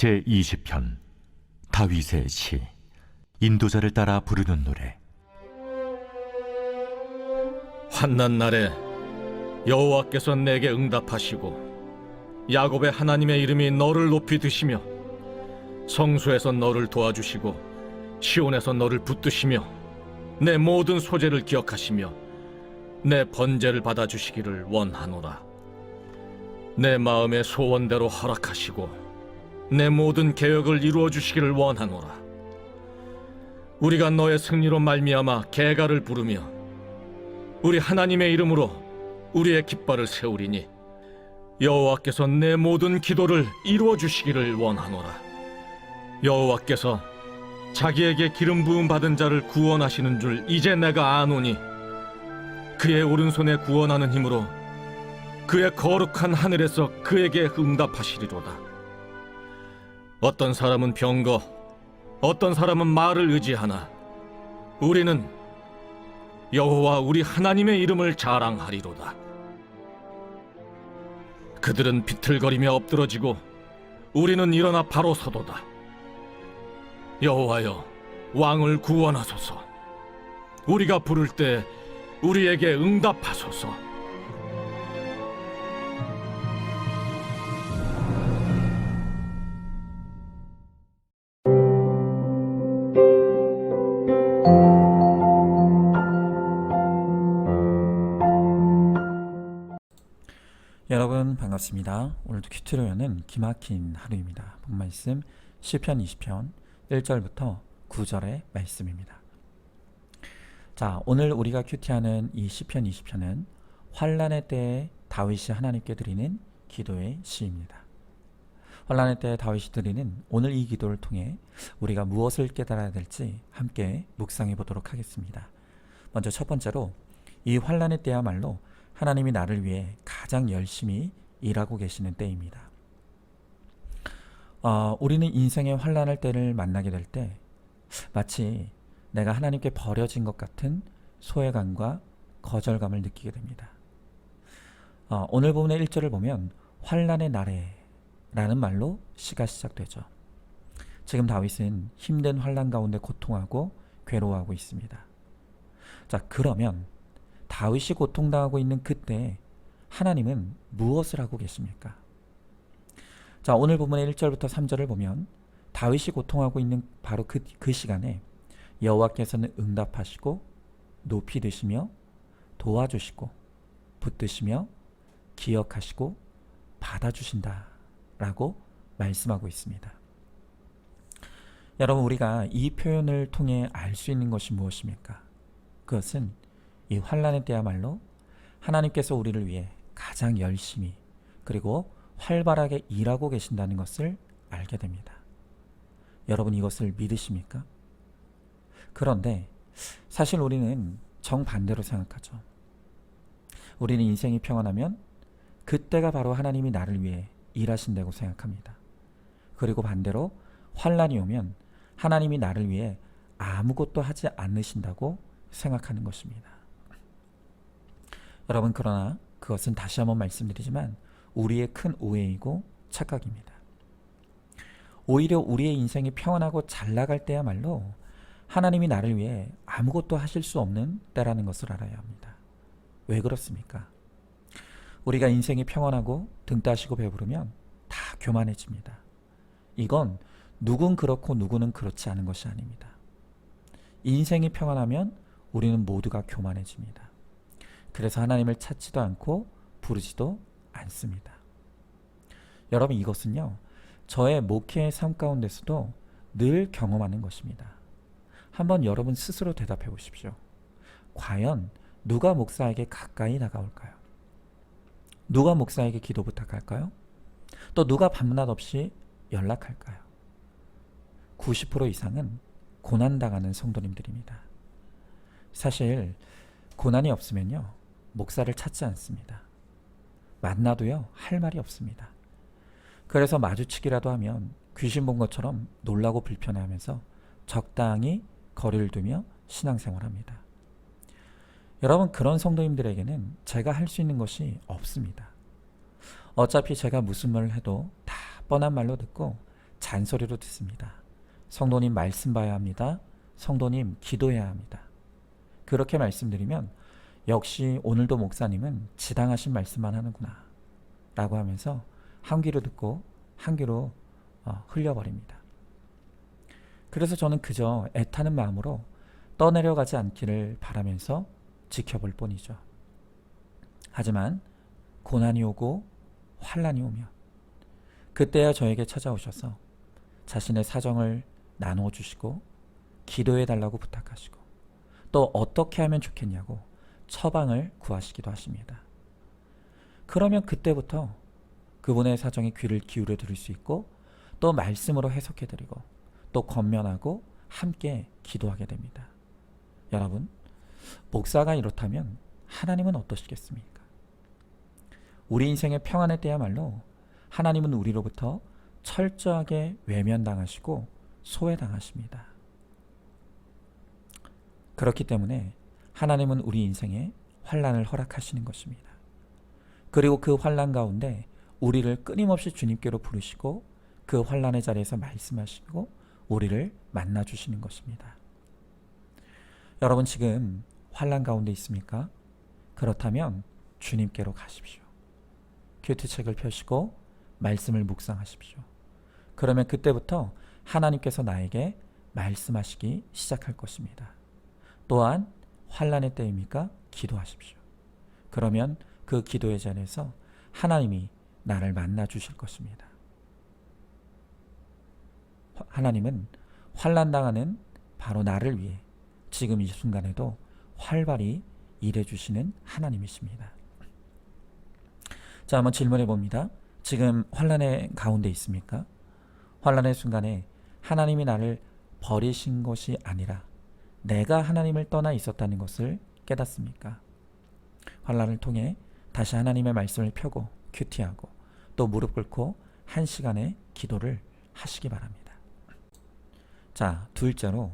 제20편 다윗의 시. 인도자를 따라 부르는 노래. 환난 날에 여호와께서 내게 응답하시고 야곱의 하나님의 이름이 너를 높이 드시며 성소에서 너를 도와주시고 시온에서 너를 붙드시며 내 모든 소재를 기억하시며 내 번제를 받아주시기를 원하노라. 내 마음의 소원대로 허락하시고 내 모든 계획을 이루어 주시기를 원하노라. 우리가 너의 승리로 말미암아 계가를 부르며 우리 하나님의 이름으로 우리의 깃발을 세우리니 여호와께서 내 모든 기도를 이루어 주시기를 원하노라. 여호와께서 자기에게 기름 부음 받은 자를 구원하시는 줄 이제 내가 아노니 그의 오른손에 구원하는 힘으로 그의 거룩한 하늘에서 그에게 응답하시리로다. 어떤 사람은 병거, 어떤 사람은 말을 의지하나 우리는 여호와 우리 하나님의 이름을 자랑하리로다. 그들은 비틀거리며 엎드러지고 우리는 일어나 바로 서도다. 여호와여, 왕을 구원하소서. 우리가 부를 때 우리에게 응답하소서. 여러분 반갑습니다. 오늘도 큐티로 여는 기막힌 하루입니다. 본말씀 시편 20편 1절부터 9절의 말씀입니다. 자, 오늘 우리가 큐티하는 이 시편 20편은 환난의 때에 다윗이 하나님께 드리는 기도의 시입니다. 환난의 때에 다윗이 드리는 오늘 이 기도를 통해 우리가 무엇을 깨달아야 될지 함께 묵상해 보도록 하겠습니다. 먼저 첫 번째로 이 환난의 때야말로 하나님이 나를 위해 가장 열심히 일하고 계시는 때입니다. 우리는 인생의 환난의 때를 만나게 될 때 마치 내가 하나님께 버려진 것 같은 소외감과 거절감을 느끼게 됩니다. 오늘 본문의 1절을 보면 환난의 날에 라는 말로 시가 시작되죠. 지금 다윗은 힘든 환난 가운데 고통하고 괴로워하고 있습니다. 자, 그러면 다윗이 고통당하고 있는 그때 하나님은 무엇을 하고 계십니까? 자, 오늘 본문의 1절부터 3절을 보면 다윗이 고통하고 있는 바로 그 시간에 여호와께서는 응답하시고 높이 드시며 도와주시고 붙드시며 기억하시고 받아주신다 라고 말씀하고 있습니다. 여러분, 우리가 이 표현을 통해 알 수 있는 것이 무엇입니까? 그것은 이 환난의 때야말로 하나님께서 우리를 위해 가장 열심히 그리고 활발하게 일하고 계신다는 것을 알게 됩니다. 여러분, 이것을 믿으십니까? 그런데 사실 우리는 정반대로 생각하죠. 우리는 인생이 평안하면 그때가 바로 하나님이 나를 위해 일하신다고 생각합니다. 그리고 반대로 환난이 오면 하나님이 나를 위해 아무것도 하지 않으신다고 생각하는 것입니다. 여러분, 그러나 그것은 다시 한번 말씀드리지만 우리의 큰 오해이고 착각입니다. 오히려 우리의 인생이 평안하고 잘 나갈 때야말로 하나님이 나를 위해 아무것도 하실 수 없는 때라는 것을 알아야 합니다. 왜 그렇습니까? 우리가 인생이 평안하고 등 따시고 배부르면 다 교만해집니다. 이건 누군 그렇고 누구는 그렇지 않은 것이 아닙니다. 인생이 평안하면 우리는 모두가 교만해집니다. 그래서 하나님을 찾지도 않고 부르지도 않습니다. 여러분, 이것은요, 저의 목회의 삶 가운데서도 늘 경험하는 것입니다. 한번 여러분 스스로 대답해 보십시오. 과연 누가 목사에게 가까이 다가올까요? 누가 목사에게 기도 부탁할까요? 또 누가 밤낮 없이 연락할까요? 90% 이상은 고난당하는 성도님들입니다. 사실 고난이 없으면요, 목사를 찾지 않습니다. 만나도요, 할 말이 없습니다. 그래서 마주치기라도 하면 귀신 본 것처럼 놀라고 불편해하면서 적당히 거리를 두며 신앙생활합니다. 여러분, 그런 성도님들에게는 제가 할 수 있는 것이 없습니다. 어차피 제가 무슨 말을 해도 다 뻔한 말로 듣고 잔소리로 듣습니다. 성도님 말씀 봐야 합니다. 성도님 기도해야 합니다. 그렇게 말씀드리면 역시 오늘도 목사님은 지당하신 말씀만 하는구나 라고 하면서 한 귀로 듣고 한 귀로 흘려버립니다. 그래서 저는 그저 애타는 마음으로 떠내려가지 않기를 바라면서 지켜볼 뿐이죠. 하지만 고난이 오고 환난이 오면 그때야 저에게 찾아오셔서 자신의 사정을 나누어 주시고 기도해 달라고 부탁하시고 또 어떻게 하면 좋겠냐고 처방을 구하시기도 하십니다. 그러면 그때부터 그분의 사정에 귀를 기울여 들을 수 있고 또 말씀으로 해석해 드리고 또 권면하고 함께 기도하게 됩니다. 여러분, 목사가 이렇다면 하나님은 어떠시겠습니까? 우리 인생의 평안의 때야말로 하나님은 우리로부터 철저하게 외면당하시고 소외당하십니다. 그렇기 때문에 하나님은 우리 인생에 환난을 허락하시는 것입니다. 그리고 그 환난 가운데 우리를 끊임없이 주님께로 부르시고 그 환난의 자리에서 말씀하시고 우리를 만나주시는 것입니다. 여러분 지금 환난 가운데 있습니까? 그렇다면 주님께로 가십시오. 큐티책을 펴시고 말씀을 묵상하십시오. 그러면 그때부터 하나님께서 나에게 말씀하시기 시작할 것입니다. 또한 환난의 때입니까? 기도하십시오. 그러면 그 기도의 자리에서 하나님이 나를 만나 주실 것입니다. 하나님은 환난당하는 바로 나를 위해 지금 이 순간에도 활발히 일해 주시는 하나님이십니다. 자, 한번 질문해 봅니다. 지금 환난의 가운데 있습니까? 환난의 순간에 하나님이 나를 버리신 것이 아니라 내가 하나님을 떠나 있었다는 것을 깨닫습니까? 환난을 통해 다시 하나님의 말씀을 펴고 큐티하고 또 무릎 꿇고 한 시간의 기도를 하시기 바랍니다. 자, 둘째로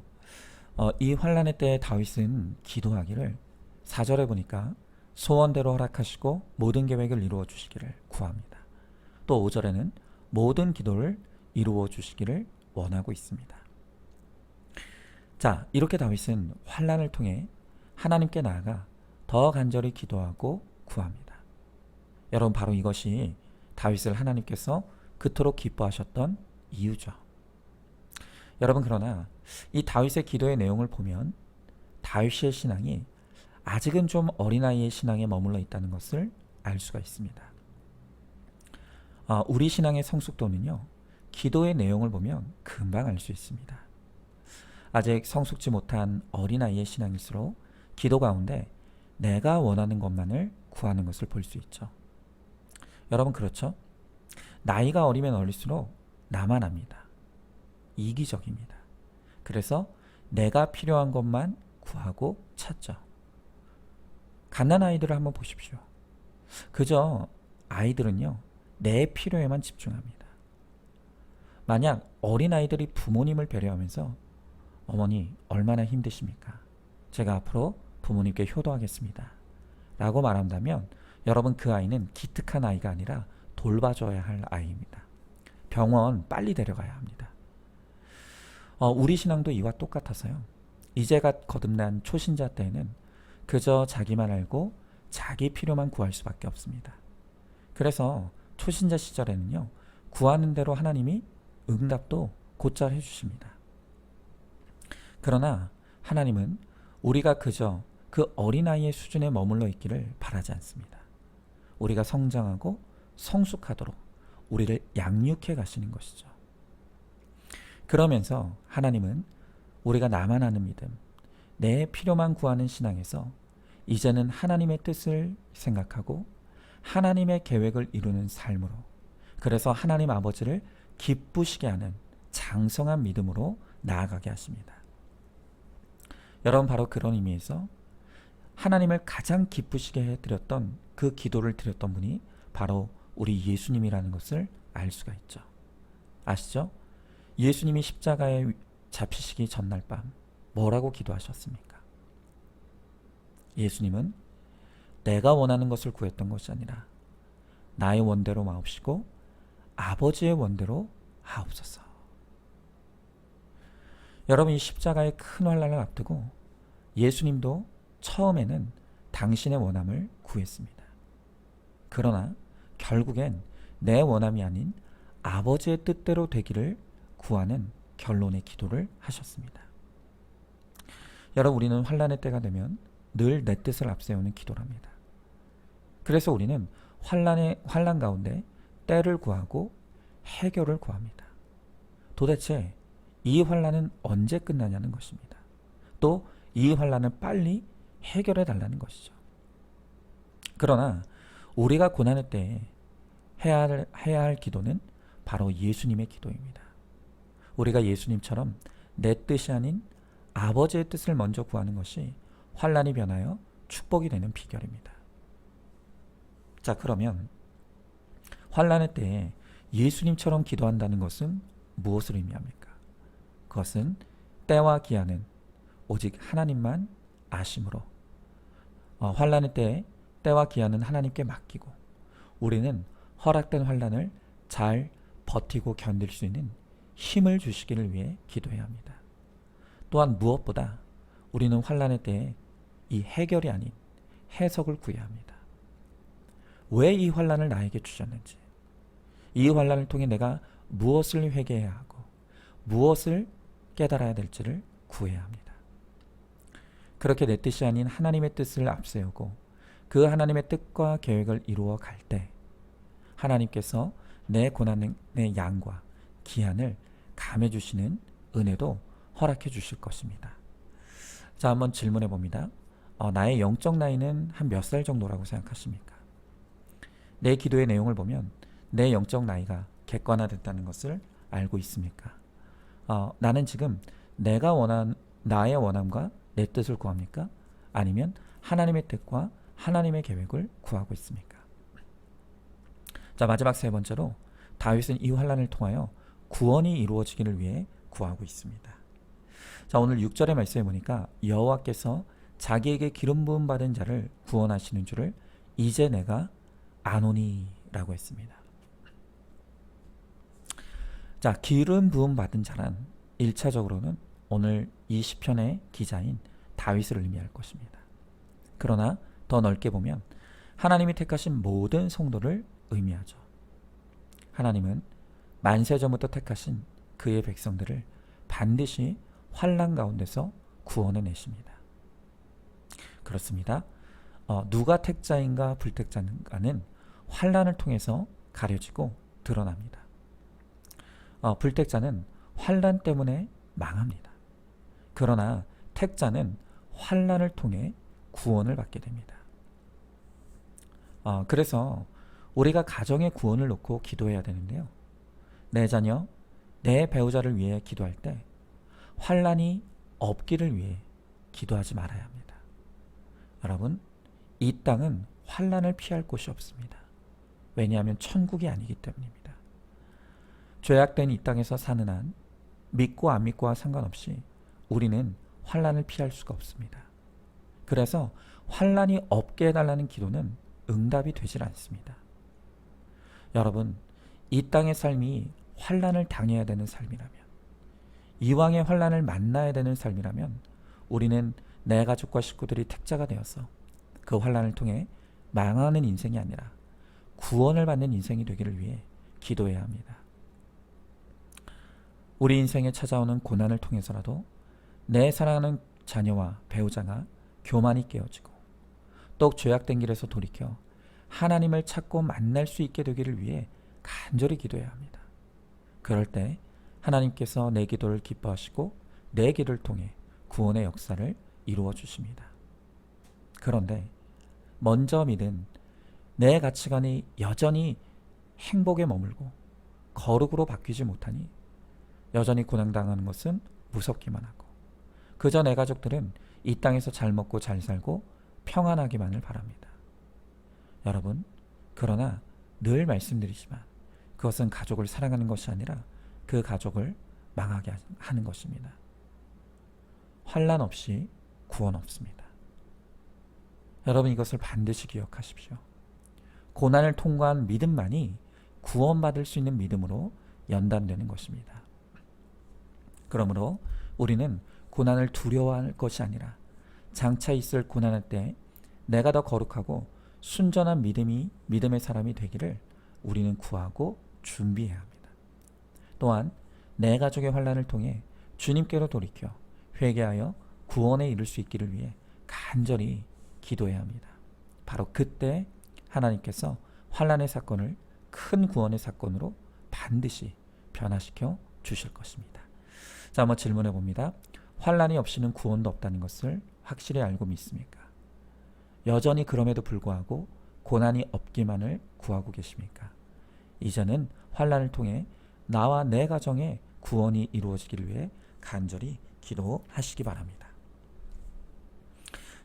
이 환난의 때에 다윗은 기도하기를 4절에 보니까 소원대로 허락하시고 모든 계획을 이루어 주시기를 구합니다. 또 5절에는 모든 기도를 이루어 주시기를 원하고 있습니다. 자, 이렇게 다윗은 환난을 통해 하나님께 나아가 더 간절히 기도하고 구합니다. 여러분, 바로 이것이 다윗을 하나님께서 그토록 기뻐하셨던 이유죠. 여러분, 그러나 이 다윗의 기도의 내용을 보면 다윗의 신앙이 아직은 좀 어린아이의 신앙에 머물러 있다는 것을 알 수가 있습니다. 우리 신앙의 성숙도는요, 기도의 내용을 보면 금방 알 수 있습니다. 아직 성숙지 못한 어린아이의 신앙일수록 기도 가운데 내가 원하는 것만을 구하는 것을 볼 수 있죠. 여러분, 그렇죠? 나이가 어리면 어릴수록 나만 합니다. 이기적입니다. 그래서 내가 필요한 것만 구하고 찾죠. 갓난아이들을 한번 보십시오. 그저 아이들은요, 내 필요에만 집중합니다. 만약 어린아이들이 부모님을 배려하면서 어머니 얼마나 힘드십니까? 제가 앞으로 부모님께 효도하겠습니다 라고 말한다면 여러분, 그 아이는 기특한 아이가 아니라 돌봐줘야 할 아이입니다. 병원 빨리 데려가야 합니다. 우리 신앙도 이와 똑같아서요. 이제가 거듭난 초신자 때에는 그저 자기만 알고 자기 필요만 구할 수밖에 없습니다. 그래서 초신자 시절에는요, 구하는 대로 하나님이 응답도 곧잘 해주십니다. 그러나 하나님은 우리가 그저 그 어린아이의 수준에 머물러 있기를 바라지 않습니다. 우리가 성장하고 성숙하도록 우리를 양육해 가시는 것이죠. 그러면서 하나님은 우리가 나만 아는 믿음, 내 필요만 구하는 신앙에서 이제는 하나님의 뜻을 생각하고 하나님의 계획을 이루는 삶으로, 그래서 하나님 아버지를 기쁘시게 하는 장성한 믿음으로 나아가게 하십니다. 여러분, 바로 그런 의미에서 하나님을 가장 기쁘시게 해드렸던 그 기도를 드렸던 분이 바로 우리 예수님이라는 것을 알 수가 있죠. 아시죠? 예수님이 십자가에 잡히시기 전날 밤 뭐라고 기도하셨습니까? 예수님은 내가 원하는 것을 구했던 것이 아니라 나의 원대로 마옵시고 아버지의 원대로 하옵소서 여러분, 이 십자가의 큰 환난을 앞두고 예수님도 처음에는 당신의 원함을 구했습니다. 그러나 결국엔 내 원함이 아닌 아버지의 뜻대로 되기를 구하는 결론의 기도를 하셨습니다. 여러분, 우리는 환난의 때가 되면 늘 내 뜻을 앞세우는 기도를 합니다. 그래서 우리는 환난 가운데 때를 구하고 해결을 구합니다. 도대체 이 환난은 언제 끝나냐는 것입니다. 또 이 환난을 빨리 해결해 달라는 것이죠. 그러나 우리가 고난의 때에 해야 할 기도는 바로 예수님의 기도입니다. 우리가 예수님처럼 내 뜻이 아닌 아버지의 뜻을 먼저 구하는 것이 환난이 변하여 축복이 되는 비결입니다. 자, 그러면 환난의 때에 예수님처럼 기도한다는 것은 무엇을 의미합니까? 그것은 때와 기한은 오직 하나님만 아심으로, 환난의 때에 때와 기한은 하나님께 맡기고 우리는 허락된 환난을 잘 버티고 견딜 수 있는 힘을 주시기를 위해 기도해야 합니다. 또한 무엇보다 우리는 환난의 때에 이 해결이 아닌 해석을 구해야 합니다. 왜 이 환난을 나에게 주셨는지, 이 환난을 통해 내가 무엇을 회개해야 하고 무엇을 깨달아야 될지를 구해야 합니다. 그렇게 내 뜻이 아닌 하나님의 뜻을 앞세우고 그 하나님의 뜻과 계획을 이루어 갈 때 하나님께서 내 고난의 양과 기한을 감해 주시는 은혜도 허락해 주실 것입니다. 자, 한번 질문해 봅니다. 나의 영적 나이는 한 몇 살 정도라고 생각하십니까? 내 기도의 내용을 보면 내 영적 나이가 객관화됐다는 것을 알고 있습니까? 나는 지금 내가 원한 나의 원함과 내 뜻을 구합니까? 아니면 하나님의 뜻과 하나님의 계획을 구하고 있습니까? 자, 마지막 세 번째로 다윗은 이 환난을 통하여 구원이 이루어지기를 위해 구하고 있습니다. 자, 오늘 6절의 말씀에 보니까 여호와께서 자기에게 기름 부음 받은 자를 구원하시는 줄을 이제 내가 아노니 라고 했습니다. 자, 기름 부음 받은 자란 1차적으로는 오늘 이 시편의 기자인 다윗을 의미할 것입니다. 그러나 더 넓게 보면 하나님이 택하신 모든 성도를 의미하죠. 하나님은 만세 전부터 택하신 그의 백성들을 반드시 환난 가운데서 구원해 내십니다. 그렇습니다. 누가 택자인가 불택자인가는 환난을 통해서 가려지고 드러납니다. 불택자는 환난 때문에 망합니다. 그러나 택자는 환난을 통해 구원을 받게 됩니다. 그래서 우리가 가정의 구원을 놓고 기도해야 되는데요. 내 자녀, 내 배우자를 위해 기도할 때 환난이 없기를 위해 기도하지 말아야 합니다. 여러분, 이 땅은 환난을 피할 곳이 없습니다. 왜냐하면 천국이 아니기 때문입니다. 죄악된 이 땅에서 사는 한 믿고 안 믿고와 상관없이 우리는 환난을 피할 수가 없습니다. 그래서 환난이 없게 해달라는 기도는 응답이 되질 않습니다. 여러분, 이 땅의 삶이 환난을 당해야 되는 삶이라면, 이왕의 환난을 만나야 되는 삶이라면 우리는 내 가족과 식구들이 택자가 되어서 그 환난을 통해 망하는 인생이 아니라 구원을 받는 인생이 되기를 위해 기도해야 합니다. 우리 인생에 찾아오는 고난을 통해서라도 내 사랑하는 자녀와 배우자가 교만이 깨어지고 또 죄악된 길에서 돌이켜 하나님을 찾고 만날 수 있게 되기를 위해 간절히 기도해야 합니다. 그럴 때 하나님께서 내 기도를 기뻐하시고 내 길을 통해 구원의 역사를 이루어 주십니다. 그런데 먼저 믿은 내 가치관이 여전히 행복에 머물고 거룩으로 바뀌지 못하니 여전히 고난당하는 것은 무섭기만 하고 그저 내 가족들은 이 땅에서 잘 먹고 잘 살고 평안하기만을 바랍니다. 여러분, 그러나 늘 말씀드리지만 그것은 가족을 사랑하는 것이 아니라 그 가족을 망하게 하는 것입니다. 환난 없이 구원 없습니다. 여러분, 이것을 반드시 기억하십시오. 고난을 통과한 믿음만이 구원받을 수 있는 믿음으로 연단되는 것입니다. 그러므로 우리는 고난을 두려워할 것이 아니라 장차 있을 고난할 때 내가 더 거룩하고 순전한 믿음의 사람이 되기를 우리는 구하고 준비해야 합니다. 또한 내 가족의 환난을 통해 주님께로 돌이켜 회개하여 구원에 이를 수 있기를 위해 간절히 기도해야 합니다. 바로 그때 하나님께서 환난의 사건을 큰 구원의 사건으로 반드시 변화시켜 주실 것입니다. 자, 한번 질문해 봅니다. 환난이 없이는 구원도 없다는 것을 확실히 알고 믿습니까? 여전히 그럼에도 불구하고 고난이 없기만을 구하고 계십니까? 이제는 환난을 통해 나와 내 가정의 구원이 이루어지기를 위해 간절히 기도하시기 바랍니다.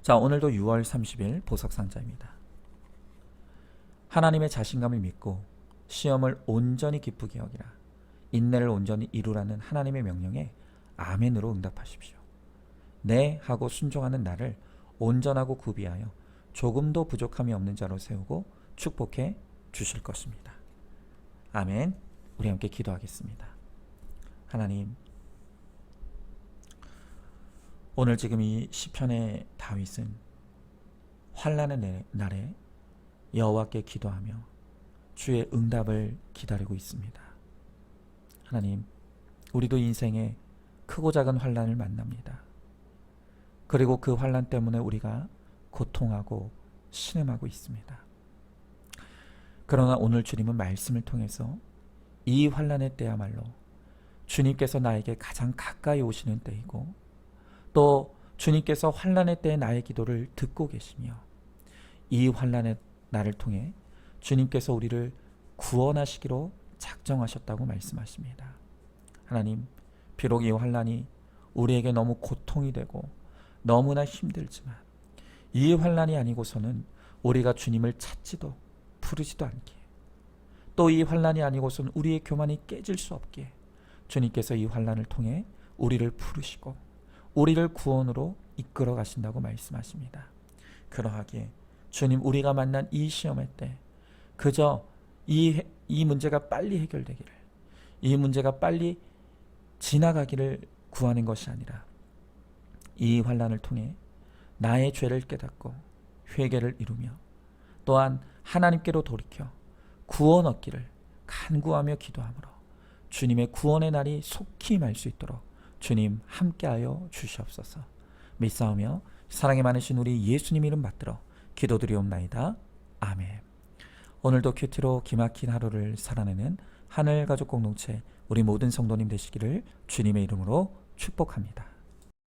자, 오늘도 6월 30일 보석상자입니다. 하나님의 자신감을 믿고 시험을 온전히 기쁘게 여기라. 인내를 온전히 이루라는 하나님의 명령에 아멘으로 응답하십시오. 네 하고 순종하는 나를 온전하고 구비하여 조금도 부족함이 없는 자로 세우고 축복해 주실 것입니다. 아멘. 우리 함께 기도하겠습니다. 하나님, 오늘 지금 이 시편의 다윗은 환난의 날에 여호와께 기도하며 주의 응답을 기다리고 있습니다. 하나님, 우리도 인생에 크고 작은 환난을 만납니다. 그리고 그 환난 때문에 우리가 고통하고 신음하고 있습니다. 그러나 오늘 주님은 말씀을 통해서 이 환난의 때야말로 주님께서 나에게 가장 가까이 오시는 때이고 또 주님께서 환난의 때에 나의 기도를 듣고 계시며 이 환난의 날을 통해 주님께서 우리를 구원하시기로 작정하셨다고 말씀하십니다. 하나님, 비록 이 환난이 우리에게 너무 고통이 되고 너무나 힘들지만 이 환난이 아니고서는 우리가 주님을 찾지도 부르지도 않기에 또 이 환난이 아니고서는 우리의 교만이 깨질 수 없기에 주님께서 이 환난을 통해 우리를 부르시고 우리를 구원으로 이끌어 가신다고 말씀하십니다. 그러하기에 주님, 우리가 만난 이 시험의 때 그저 이 문제가 빨리 해결되기를, 이 문제가 빨리 지나가기를 구하는 것이 아니라 이 환난을 통해 나의 죄를 깨닫고 회개를 이루며 또한 하나님께로 돌이켜 구원 얻기를 간구하며 기도하므로 주님의 구원의 날이 속히 임할 수 있도록 주님 함께하여 주시옵소서. 믿사오며 사랑이 많으신 우리 예수님 이름 받들어 기도드리옵나이다. 아멘. 오늘도 큐티로 기막힌 하루를 살아내는 하늘가족 공동체 우리 모든 성도님 되시기를 주님의 이름으로 축복합니다.